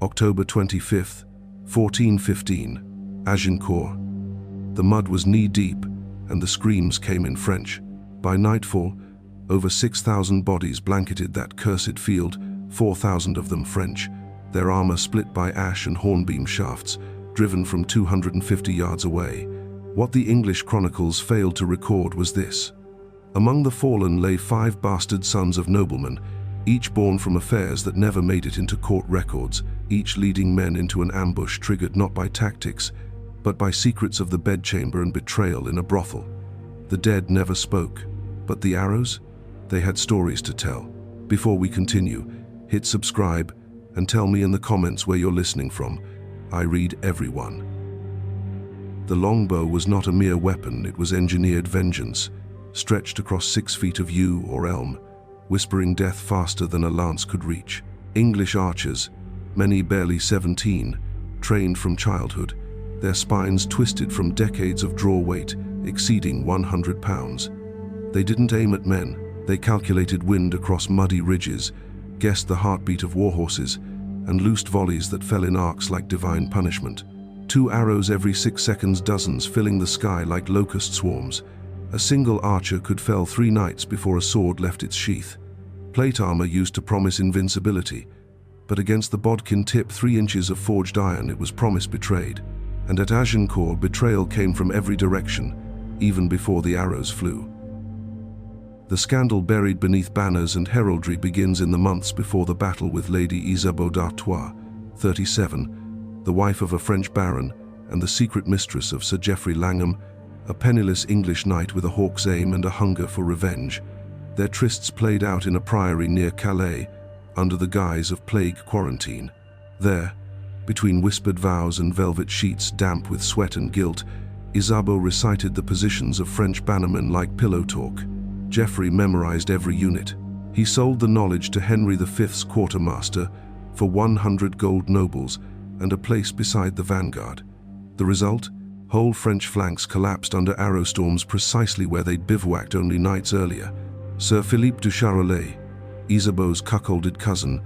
October 25th, 1415, Agincourt. The mud was knee-deep, and the screams came in French. By nightfall, over 6,000 bodies blanketed that cursed field, 4,000 of them French, their armor split by ash and hornbeam shafts, driven from 250 yards away. What the English chronicles failed to record was this. Among the fallen lay 5 bastard sons of noblemen, each born from affairs that never made it into court records, each leading men into an ambush triggered not by tactics, but by secrets of the bedchamber and betrayal in a brothel. The dead never spoke, but the arrows? They had stories to tell. Before we continue, hit subscribe and tell me in the comments where you're listening from. I read everyone. The longbow was not a mere weapon, it was engineered vengeance, stretched across 6 feet of yew or elm, whispering death faster than a lance could reach. English archers, many barely 17, trained from childhood, their spines twisted from decades of draw weight exceeding 100 pounds. They didn't aim at men, they calculated wind across muddy ridges, guessed the heartbeat of warhorses, and loosed volleys that fell in arcs like divine punishment. 2 arrows every 6 seconds, dozens filling the sky like locust swarms. A single archer could fell 3 knights before a sword left its sheath. Plate armor used to promise invincibility, but against the bodkin tip 3 inches of forged iron it was promise betrayed. And at Agincourt, betrayal came from every direction, even before the arrows flew. The scandal buried beneath banners and heraldry begins in the months before the battle with Lady Isabeau d'Artois, 37, the wife of a French baron and the secret mistress of Sir Geoffrey Langham, a penniless English knight with a hawk's aim and a hunger for revenge. Their trysts played out in a priory near Calais, under the guise of plague quarantine. There, between whispered vows and velvet sheets damp with sweat and guilt, Isabeau recited the positions of French bannermen like pillow talk. Geoffrey memorized every unit. He sold the knowledge to Henry V's quartermaster for 100 gold nobles and a place beside the vanguard. The result? Whole French flanks collapsed under arrow storms precisely where they'd bivouacked only nights earlier. Sir Philippe de Charolais, Isabeau's cuckolded cousin,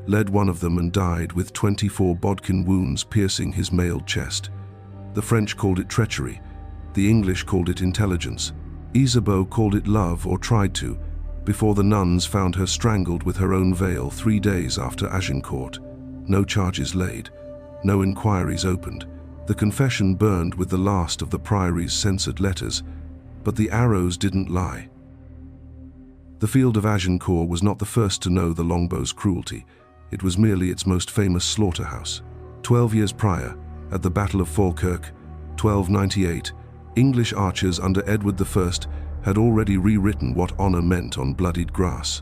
led one of them and died with 24 bodkin wounds piercing his mailed chest. The French called it treachery. The English called it intelligence. Isabeau called it love, or tried to, before the nuns found her strangled with her own veil 3 days after Agincourt. No charges laid, no inquiries opened. The confession burned with the last of the priory's censored letters, but the arrows didn't lie. The field of Agincourt was not the first to know the longbow's cruelty. It was merely its most famous slaughterhouse. 12 years prior, at the Battle of Falkirk, 1298, English archers under Edward I had already rewritten what honor meant on bloodied grass.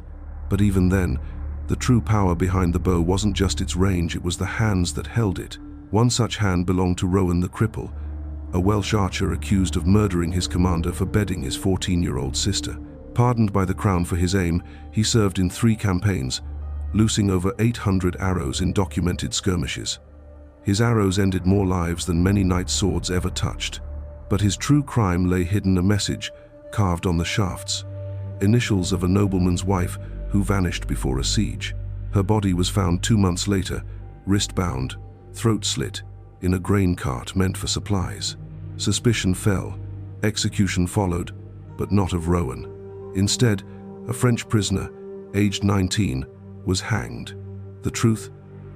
But even then, the true power behind the bow wasn't just its range, it was the hands that held it. One such hand belonged to Rowan the Cripple, a Welsh archer accused of murdering his commander for bedding his 14-year-old sister. Pardoned by the crown for his aim, he served in 3 campaigns, loosing over 800 arrows in documented skirmishes. His arrows ended more lives than many knights' swords ever touched. But his true crime lay hidden, a message carved on the shafts. Initials of a nobleman's wife who vanished before a siege. Her body was found 2 months later, wrist-bound, throat slit, in a grain cart meant for supplies. Suspicion fell. Execution followed, but not of Rowan. Instead, a French prisoner, aged 19, was hanged. The truth,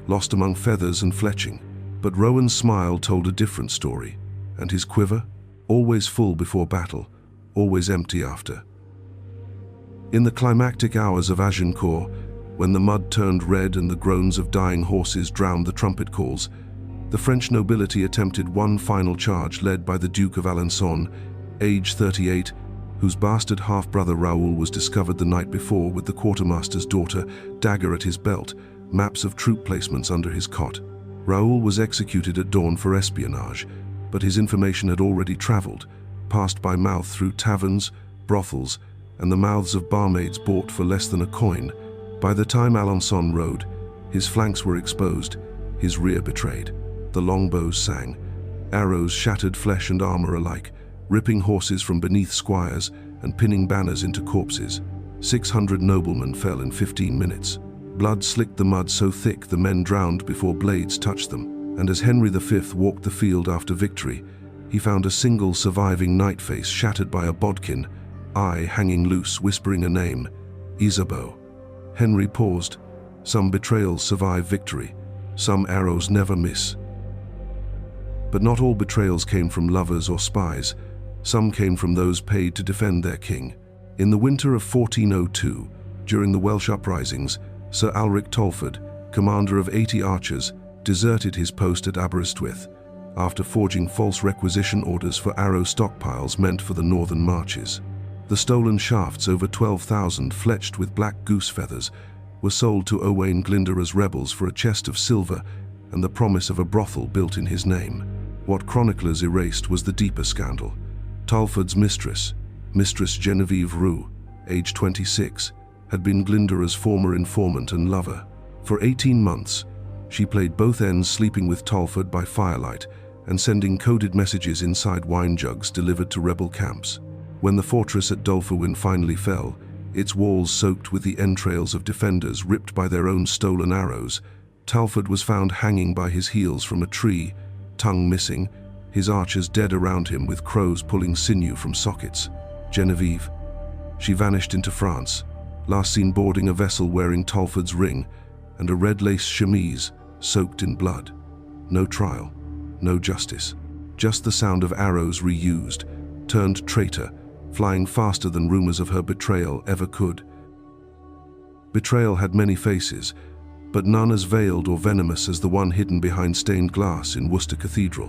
lost among feathers and fletching. But Rowan's smile told a different story. And his quiver? Always full before battle, always empty after. In the climactic hours of Agincourt, when the mud turned red and the groans of dying horses drowned the trumpet calls, the French nobility attempted one final charge led by the Duke of Alençon, age 38, whose bastard half-brother Raoul was discovered the night before with the quartermaster's daughter, dagger at his belt, maps of troop placements under his cot. Raoul was executed at dawn for espionage, but his information had already traveled, passed by mouth through taverns, brothels, and the mouths of barmaids bought for less than a coin. By the time Alençon rode, his flanks were exposed, his rear betrayed. The longbows sang, arrows shattered flesh and armor alike, ripping horses from beneath squires and pinning banners into corpses. 600 noblemen fell in 15 minutes. Blood slicked the mud so thick the men drowned before blades touched them, and as Henry V walked the field after victory, he found a single surviving knight face shattered by a bodkin, eye hanging loose, whispering a name, Isabeau. Henry paused. Some betrayals survive victory, some arrows never miss. But not all betrayals came from lovers or spies. Some came from those paid to defend their king. In the winter of 1402, during the Welsh uprisings, Sir Alric Tolford, commander of 80 archers, deserted his post at Aberystwyth after forging false requisition orders for arrow stockpiles meant for the northern marches. The stolen shafts, over 12,000 fletched with black goose feathers, were sold to Owain Glyndwr's rebels for a chest of silver and the promise of a brothel built in his name. What chroniclers erased was the deeper scandal. Tolford's mistress, Mistress Genevieve Roux, age 26, had been Glyndwr's former informant and lover. For 18 months, she played both ends, sleeping with Tolford by firelight and sending coded messages inside wine jugs delivered to rebel camps. When the fortress at Dolfewin finally fell, its walls soaked with the entrails of defenders ripped by their own stolen arrows, Tolford was found hanging by his heels from a tree, tongue missing, his archers dead around him with crows pulling sinew from sockets. Genevieve. She vanished into France, last seen boarding a vessel wearing Tolford's ring and a red lace chemise soaked in blood. No trial, no justice. Just the sound of arrows reused, turned traitor, flying faster than rumors of her betrayal ever could. Betrayal had many faces, but none as veiled or venomous as the one hidden behind stained glass in Worcester Cathedral.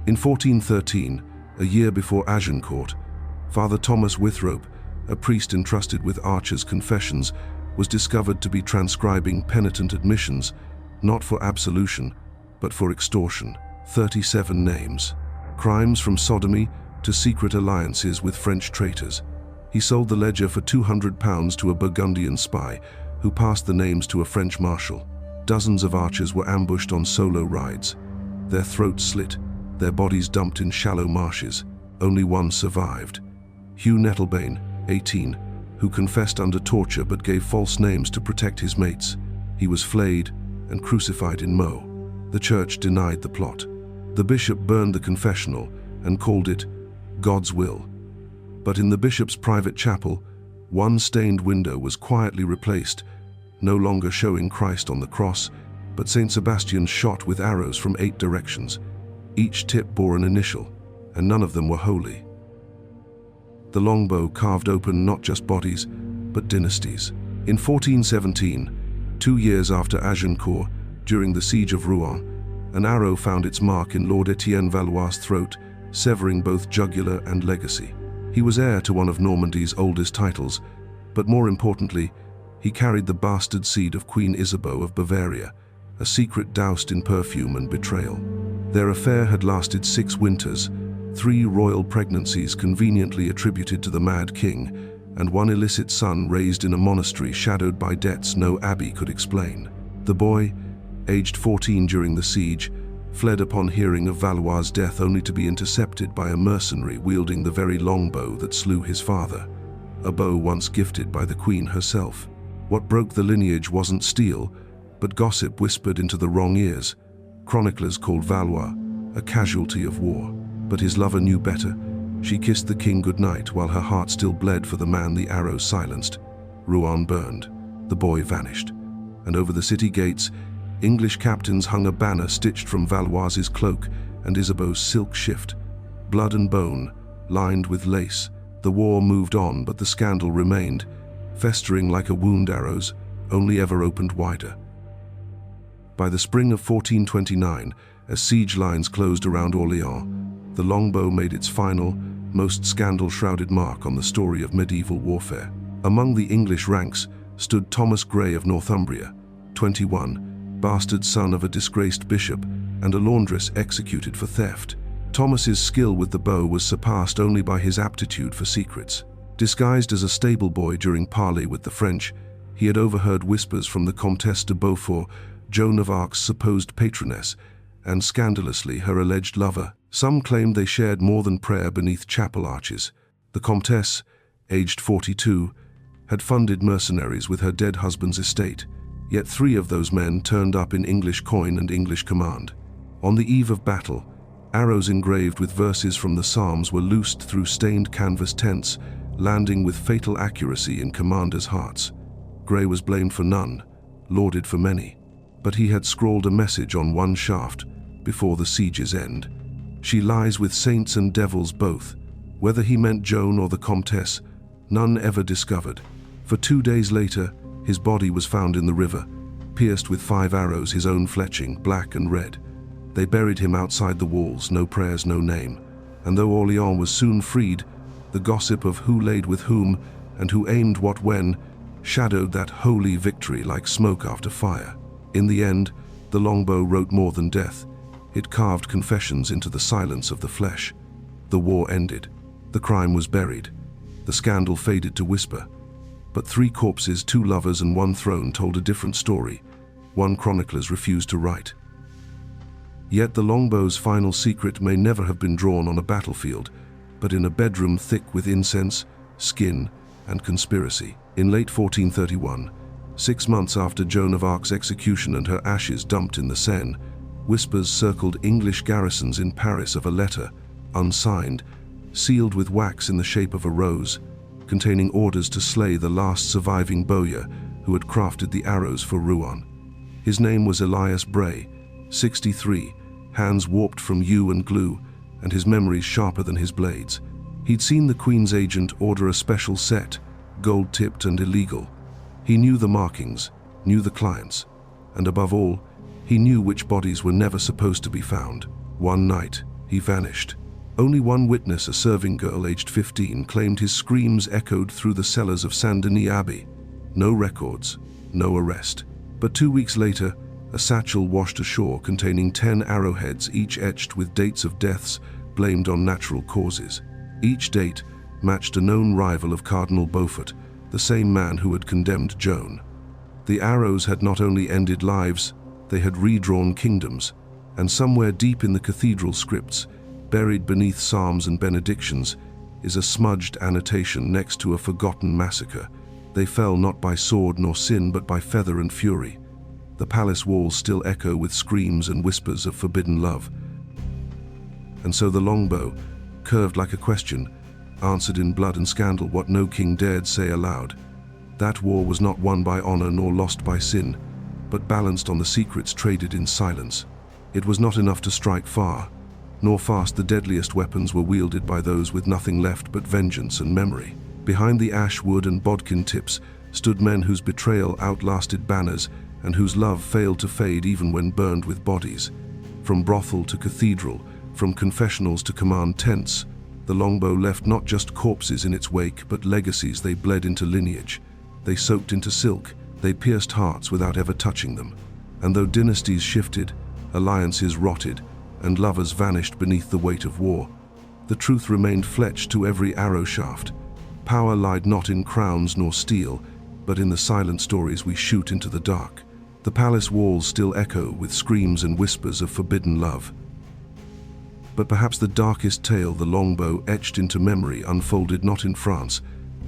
In 1413, a year before Agincourt, Father Thomas Withrope, a priest entrusted with archers' confessions, was discovered to be transcribing penitent admissions, not for absolution, but for extortion. 37 names. Crimes from sodomy to secret alliances with French traitors. He sold the ledger for £200 to a Burgundian spy, who passed the names to a French marshal. Dozens of archers were ambushed on solo rides. Their throats slit, their bodies dumped in shallow marshes. Only one survived. Hugh Nettlebane, 18, who confessed under torture but gave false names to protect his mates. He was flayed and crucified in Meaux. The church denied the plot. The bishop burned the confessional and called it God's will. But in the bishop's private chapel, one stained window was quietly replaced, no longer showing Christ on the cross, but Saint Sebastian's shot with arrows from 8 directions. Each tip bore an initial, and none of them were holy. The longbow carved open not just bodies, but dynasties. In 1417, 2 years after Agincourt, during the siege of Rouen, an arrow found its mark in Lord Etienne Valois' throat, severing both jugular and legacy. He was heir to one of Normandy's oldest titles, but more importantly, he carried the bastard seed of Queen Isabeau of Bavaria, a secret doused in perfume and betrayal. Their affair had lasted 6 winters, 3 royal pregnancies conveniently attributed to the Mad King, and 1 illicit son raised in a monastery shadowed by debts no abbey could explain. The boy, aged 14 during the siege, fled upon hearing of Valois' death, only to be intercepted by a mercenary wielding the very longbow that slew his father, a bow once gifted by the Queen herself. What broke the lineage wasn't steel, but gossip whispered into the wrong ears. Chroniclers called Valois a casualty of war, but his lover knew better. She kissed the king goodnight while her heart still bled for the man the arrow silenced. Rouen burned. The boy vanished. And over the city gates, English captains hung a banner stitched from Valois' cloak and Isabeau's silk shift. Blood and bone, lined with lace. The war moved on, but the scandal remained, festering like a wound arrows, only ever opened wider. By the spring of 1429, as siege lines closed around Orléans, the longbow made its final, most scandal-shrouded mark on the story of medieval warfare. Among the English ranks stood Thomas Grey of Northumbria, 21, bastard son of a disgraced bishop and a laundress executed for theft. Thomas's skill with the bow was surpassed only by his aptitude for secrets. Disguised as a stable boy during parley with the French, he had overheard whispers from the Comtesse de Beaufort, Joan of Arc's supposed patroness, and scandalously her alleged lover. Some claimed they shared more than prayer beneath chapel arches. The Comtesse, aged 42, had funded mercenaries with her dead husband's estate, Yet 3 of those men turned up in English coin and English command. On the eve of battle, arrows engraved with verses from the Psalms were loosed through stained canvas tents, landing with fatal accuracy in commanders' hearts. Grey was blamed for none, lauded for many, but he had scrawled a message on one shaft before the siege's end. She lies with saints and devils both. Whether he meant Joan or the Comtesse, none ever discovered. For 2 days later, his body was found in the river, pierced with 5 arrows, his own fletching, black and red. They buried him outside the walls, no prayers, no name. And though Orléans was soon freed, the gossip of who laid with whom and who aimed what when shadowed that holy victory like smoke after fire. In the end, the Longbow wrote more than death. It carved confessions into the silence of the flesh. The war ended. The crime was buried. The scandal faded to whisper. But 3 corpses, 2 lovers and 1 throne told a different story. One chroniclers refused to write. Yet the Longbow's final secret may never have been drawn on a battlefield, but in a bedroom thick with incense, skin, and conspiracy. In late 1431, 6 months after Joan of Arc's execution and her ashes dumped in the Seine, whispers circled English garrisons in Paris of a letter, unsigned, sealed with wax in the shape of a rose, containing orders to slay the last surviving bowyer who had crafted the arrows for Rouen. His name was Elias Bray, 63, hands warped from yew and glue, and his memories sharper than his blades. He'd seen the Queen's agent order a special set, gold-tipped and illegal. He knew the markings, knew the clients, and above all, he knew which bodies were never supposed to be found. One night, he vanished. Only one witness, a serving girl aged 15, claimed his screams echoed through the cellars of Saint-Denis Abbey. No records, no arrest. But 2 weeks later, a satchel washed ashore containing 10 arrowheads, each etched with dates of deaths blamed on natural causes. Each date matched a known rival of Cardinal Beaufort, the same man who had condemned Joan. The arrows had not only ended lives, they had redrawn kingdoms, and somewhere deep in the cathedral scripts, buried beneath psalms and benedictions, is a smudged annotation next to a forgotten massacre. They fell not by sword nor sin, but by feather and fury. The palace walls still echo with screams and whispers of forbidden love. And so the Longbow, curved like a question, answered in blood and scandal what no king dared say aloud. That war was not won by honor nor lost by sin, but balanced on the secrets traded in silence. It was not enough to strike far, nor fast. The deadliest weapons were wielded by those with nothing left but vengeance and memory. Behind the ash wood and bodkin tips stood men whose betrayal outlasted banners and whose love failed to fade even when burned with bodies. From brothel to cathedral, from confessionals to command tents, the Longbow left not just corpses in its wake, but legacies. They bled into lineage. They soaked into silk. They pierced hearts without ever touching them. And though dynasties shifted, alliances rotted, and lovers vanished beneath the weight of war, the truth remained fletched to every arrow shaft. Power lied not in crowns nor steel, but in the silent stories we shoot into the dark. The palace walls still echo with screams and whispers of forbidden love. But perhaps the darkest tale the Longbow etched into memory unfolded not in France,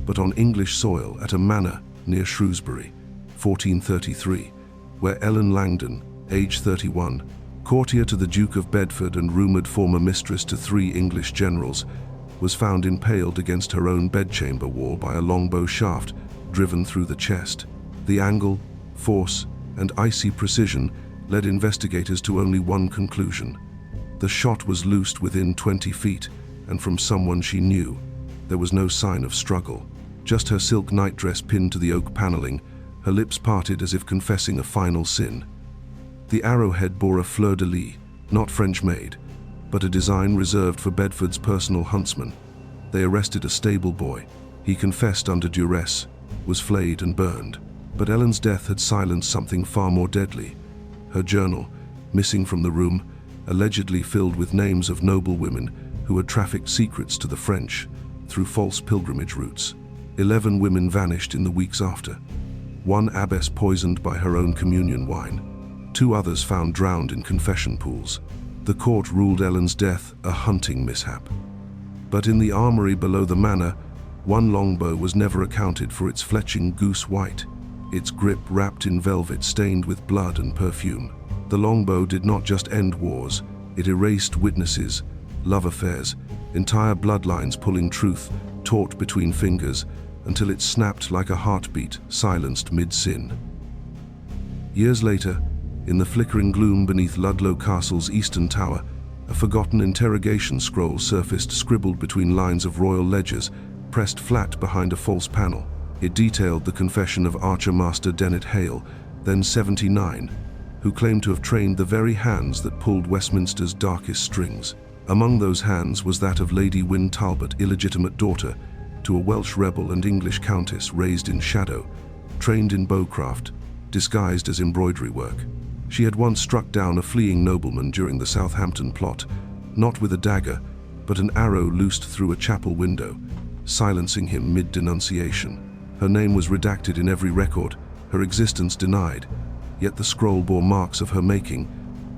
but on English soil at a manor near Shrewsbury, 1433, where Ellen Langdon, age 31, courtier to the Duke of Bedford and rumoured former mistress to 3 English generals, was found impaled against her own bedchamber wall by a longbow shaft driven through the chest. The angle, force, and icy precision led investigators to only one conclusion. The shot was loosed within 20 feet, and from someone she knew. There was no sign of struggle, just her silk nightdress pinned to the oak paneling, her lips parted as if confessing a final sin. The arrowhead bore a fleur-de-lis, not French-made, but a design reserved for Bedford's personal huntsman. They arrested a stable boy. He confessed under duress, was flayed and burned. But Ellen's death had silenced something far more deadly. Her journal, missing from the room, allegedly filled with names of noble women who had trafficked secrets to the French through false pilgrimage routes. 11 women vanished in the weeks after. One abbess poisoned by her own communion wine. 2 others found drowned in confession pools. The court ruled Ellen's death a hunting mishap. But in the armory below the manor, one longbow was never accounted for its fletching goose white. its grip wrapped in velvet stained with blood and perfume. The longbow did not just end wars, it erased witnesses, love affairs, entire bloodlines pulling truth, taut between fingers, until it snapped like a heartbeat, silenced mid-sin. Years later, in the flickering gloom beneath Ludlow Castle's eastern tower, a forgotten interrogation scroll surfaced, scribbled between lines of royal ledgers, pressed flat behind a false panel. It detailed the confession of Archer Master Dennet Hale, then 79, who claimed to have trained the very hands that pulled Westminster's darkest strings. Among those hands was that of Lady Wynne Talbot, illegitimate daughter to a Welsh rebel and English countess raised in shadow, trained in bowcraft, disguised as embroidery work. She had once struck down a fleeing nobleman during the Southampton plot, not with a dagger, but an arrow loosed through a chapel window, silencing him mid-denunciation. Her name was redacted in every record, her existence denied, yet the scroll bore marks of her making,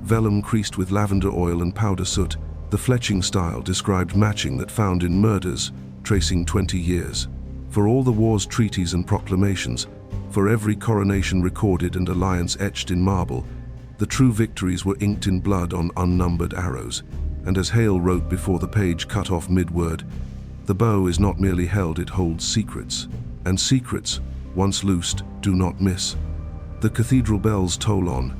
vellum creased with lavender oil and powder soot, the fletching style described matching that found in murders, tracing 20 years. For all the war's treaties and proclamations, for every coronation recorded and alliance etched in marble, the true victories were inked in blood on unnumbered arrows. And as Hale wrote before the page cut off mid-word, the bow is not merely held, it holds secrets. And secrets, once loosed, do not miss. The cathedral bells toll on,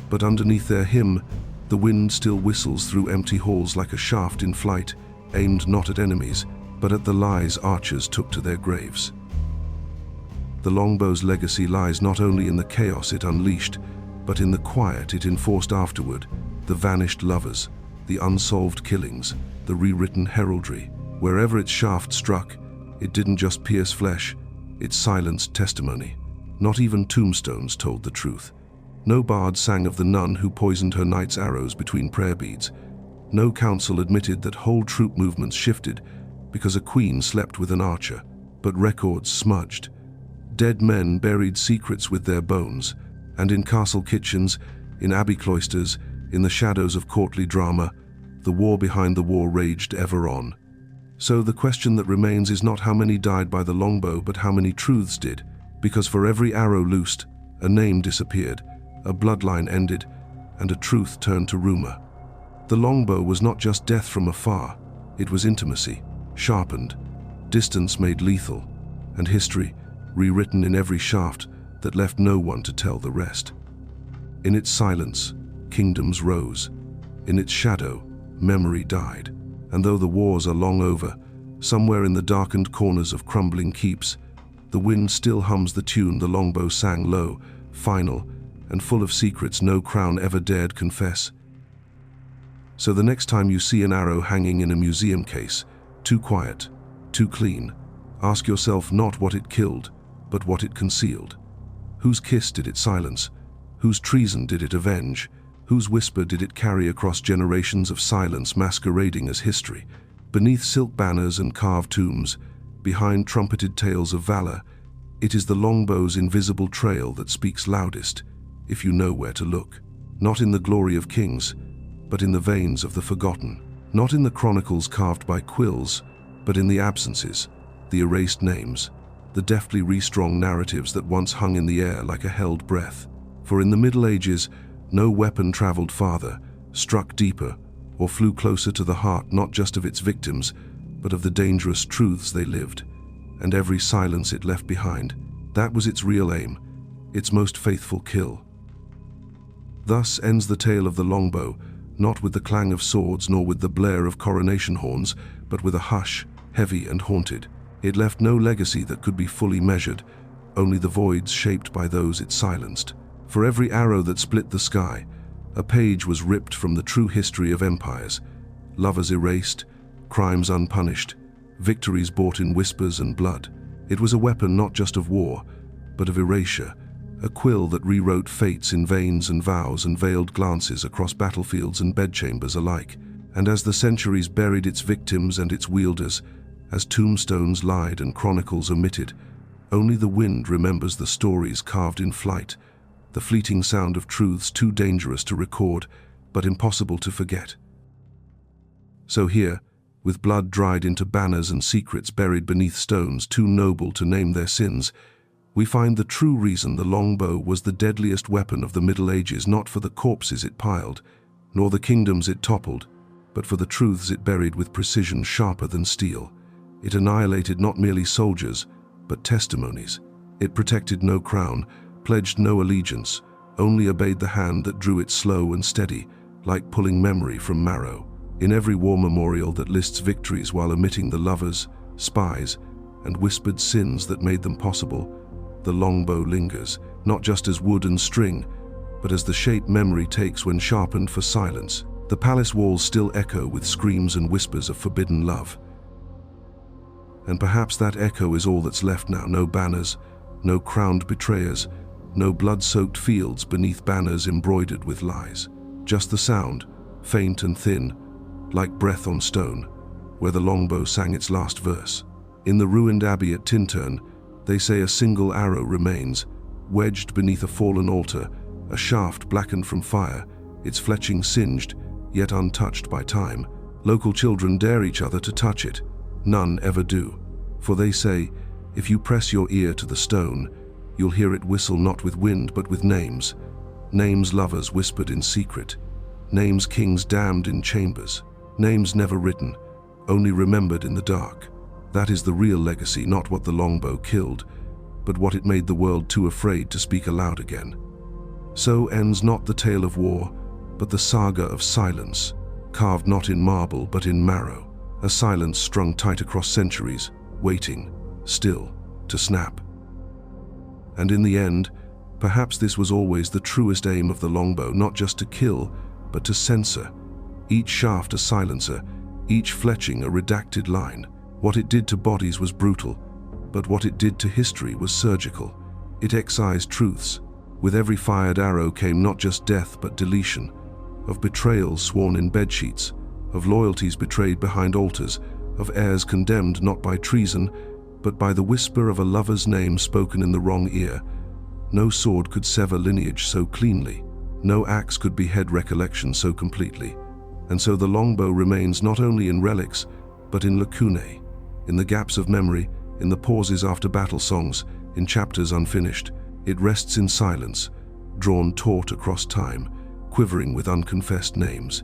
but underneath their hymn, the wind still whistles through empty halls like a shaft in flight, aimed not at enemies, but at the lies archers took to their graves. The longbow's legacy lies not only in the chaos it unleashed, but in the quiet it enforced afterward, the vanished lovers, the unsolved killings, the rewritten heraldry. Wherever its shaft struck, it didn't just pierce flesh, it silenced testimony. Not even tombstones told the truth. No bard sang of the nun who poisoned her knight's arrows between prayer beads. No council admitted that whole troop movements shifted because a queen slept with an archer, but records smudged. Dead men buried secrets with their bones, and in castle kitchens, in abbey cloisters, in the shadows of courtly drama, the war behind the war raged ever on. So the question that remains is not how many died by the longbow, but how many truths did, because for every arrow loosed, a name disappeared, a bloodline ended, and a truth turned to rumor. The longbow was not just death from afar, it was intimacy, sharpened, distance made lethal, and history, rewritten in every shaft that left no one to tell the rest. In its silence, kingdoms rose. In its shadow, memory died. And though the wars are long over, somewhere in the darkened corners of crumbling keeps, the wind still hums the tune the longbow sang low, final, and full of secrets no crown ever dared confess. So the next time you see an arrow hanging in a museum case, too quiet, too clean, ask yourself not what it killed, but what it concealed. Whose kiss did it silence? Whose treason did it avenge? Whose whisper did it carry across generations of silence masquerading as history? Beneath silk banners and carved tombs, behind trumpeted tales of valor, it is the longbow's invisible trail that speaks loudest, if you know where to look. Not in the glory of kings, but in the veins of the forgotten. Not in the chronicles carved by quills, but in the absences, the erased names, the deftly restrung narratives that once hung in the air like a held breath. For in the Middle Ages, no weapon traveled farther, struck deeper, or flew closer to the heart not just of its victims, but of the dangerous truths they lived, and every silence it left behind. That was its real aim, its most faithful kill. Thus ends the tale of the longbow, not with the clang of swords nor with the blare of coronation horns, but with a hush, heavy and haunted. It left no legacy that could be fully measured, only the voids shaped by those it silenced. For every arrow that split the sky, a page was ripped from the true history of empires, lovers erased, crimes unpunished, victories bought in whispers and blood. It was a weapon not just of war, but of erasure, a quill that rewrote fates in veins and vows and veiled glances across battlefields and bedchambers alike. And as the centuries buried its victims and its wielders, as tombstones lied and chronicles omitted, only the wind remembers the stories carved in flight, the fleeting sound of truths too dangerous to record, but impossible to forget. So here, with blood dried into banners and secrets buried beneath stones too noble to name their sins, We find the true reason the longbow was the deadliest weapon of the Middle Ages, not for the corpses it piled, nor the kingdoms it toppled, but for the truths it buried with precision sharper than steel. It annihilated not merely soldiers, but testimonies. It protected no crown, pledged no allegiance, only obeyed the hand that drew it slow and steady, like pulling memory from marrow. In every war memorial that lists victories while omitting the lovers, spies, and whispered sins that made them possible, the longbow lingers, not just as wood and string, but as the shape memory takes when sharpened for silence. The palace walls still echo with screams and whispers of forbidden love. And perhaps that echo is all that's left now. No banners, no crowned betrayers, no blood-soaked fields beneath banners embroidered with lies. Just the sound, faint and thin, like breath on stone, where the longbow sang its last verse. In the ruined abbey at Tintern, they say a single arrow remains, wedged beneath a fallen altar, a shaft blackened from fire, its fletching singed, yet untouched by time. Local children dare each other to touch it. None ever do. For they say, if you press your ear to the stone, you'll hear it whistle not with wind but with names. Names lovers whispered in secret. Names kings damned in chambers. Names never written, only remembered in the dark. That is the real legacy, not what the longbow killed, but what it made the world too afraid to speak aloud again. So ends not the tale of war, but the saga of silence, carved not in marble but in marrow. A silence strung tight across centuries, waiting, still, to snap. And in the end, perhaps this was always the truest aim of the longbow, not just to kill, but to censor. Each shaft a silencer, each fletching a redacted line. What it did to bodies was brutal, but what it did to history was surgical. It excised truths. With every fired arrow came not just death but deletion, of betrayals sworn in bedsheets, of loyalties betrayed behind altars, of heirs condemned not by treason, but by the whisper of a lover's name spoken in the wrong ear. No sword could sever lineage so cleanly. No axe could behead recollection so completely. And so the longbow remains not only in relics, but in lacunae, in the gaps of memory, in the pauses after battle songs, in chapters unfinished. It rests in silence, drawn taut across time, quivering with unconfessed names.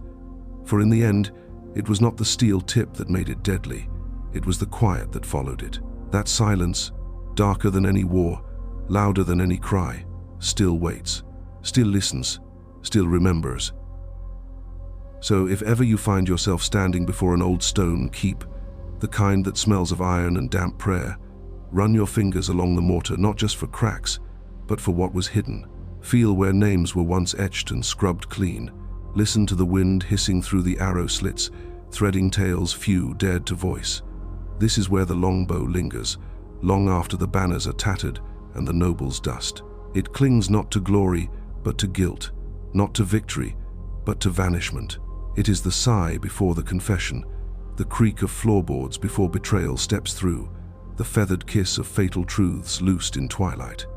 For in the end, it was not the steel tip that made it deadly, it was the quiet that followed it. That silence, darker than any war, louder than any cry, still waits, still listens, still remembers. So if ever you find yourself standing before an old stone keep, the kind that smells of iron and damp prayer, run your fingers along the mortar not just for cracks, but for what was hidden. Feel where names were once etched and scrubbed clean. Listen to the wind hissing through the arrow slits, threading tales few dared to voice. This is where the longbow lingers, long after the banners are tattered and the nobles dust. It clings not to glory, but to guilt, not to victory, but to vanishment. It is the sigh before the confession, the creak of floorboards before betrayal steps through, the feathered kiss of fatal truths loosed in twilight.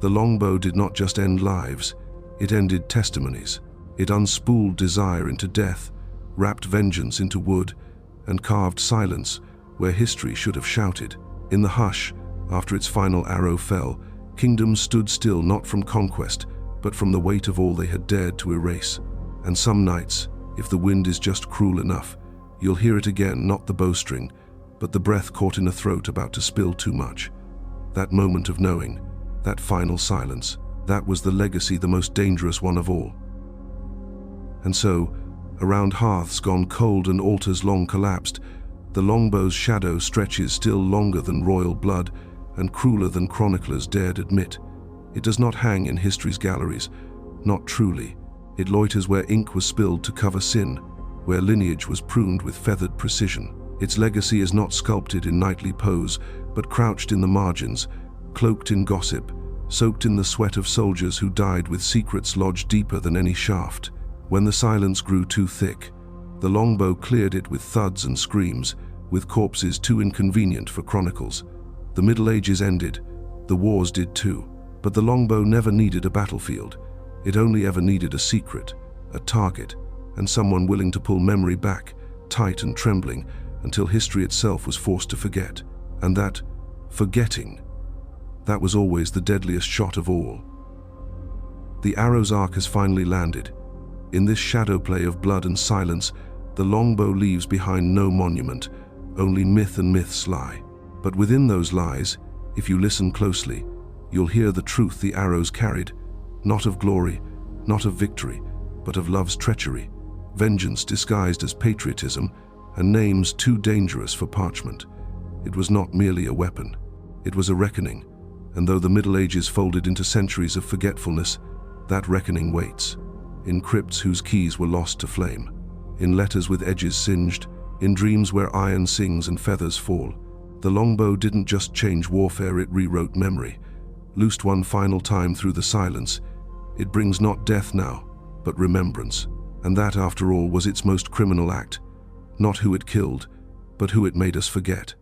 The longbow did not just end lives, it ended testimonies. It unspooled desire into death, wrapped vengeance into wood, and carved silence where history should have shouted. In the hush, after its final arrow fell, kingdoms stood still not from conquest, but from the weight of all they had dared to erase. And some nights, if the wind is just cruel enough, you'll hear it again, not the bowstring, but the breath caught in a throat about to spill too much. That moment of knowing, that final silence, that was the legacy, the most dangerous one of all. And so, around hearths gone cold and altars long collapsed, the longbow's shadow stretches still longer than royal blood and crueler than chroniclers dared admit. It does not hang in history's galleries, not truly. It loiters where ink was spilled to cover sin, where lineage was pruned with feathered precision. Its legacy is not sculpted in knightly pose, but crouched in the margins, cloaked in gossip, soaked in the sweat of soldiers who died with secrets lodged deeper than any shaft. When the silence grew too thick, the longbow cleared it with thuds and screams, with corpses too inconvenient for chronicles. The Middle Ages ended, the wars did too, but the longbow never needed a battlefield. It only ever needed a secret, a target, and someone willing to pull memory back, tight and trembling, until history itself was forced to forget. And that forgetting That was always the deadliest shot of all. The arrow's arc has finally landed. In this shadow play of blood and silence, the longbow leaves behind no monument, only myth and myths lie. But within those lies, if you listen closely, you'll hear the truth the arrows carried, not of glory, not of victory, but of love's treachery, vengeance disguised as patriotism, and names too dangerous for parchment. It was not merely a weapon. It was a reckoning, and though the Middle Ages folded into centuries of forgetfulness, that reckoning waits. In crypts whose keys were lost to flame, in letters with edges singed, in dreams where iron sings and feathers fall, the longbow didn't just change warfare, it rewrote memory. Loosed one final time through the silence, it brings not death now, but remembrance. And that, after all, was its most criminal act. Not who it killed, but who it made us forget.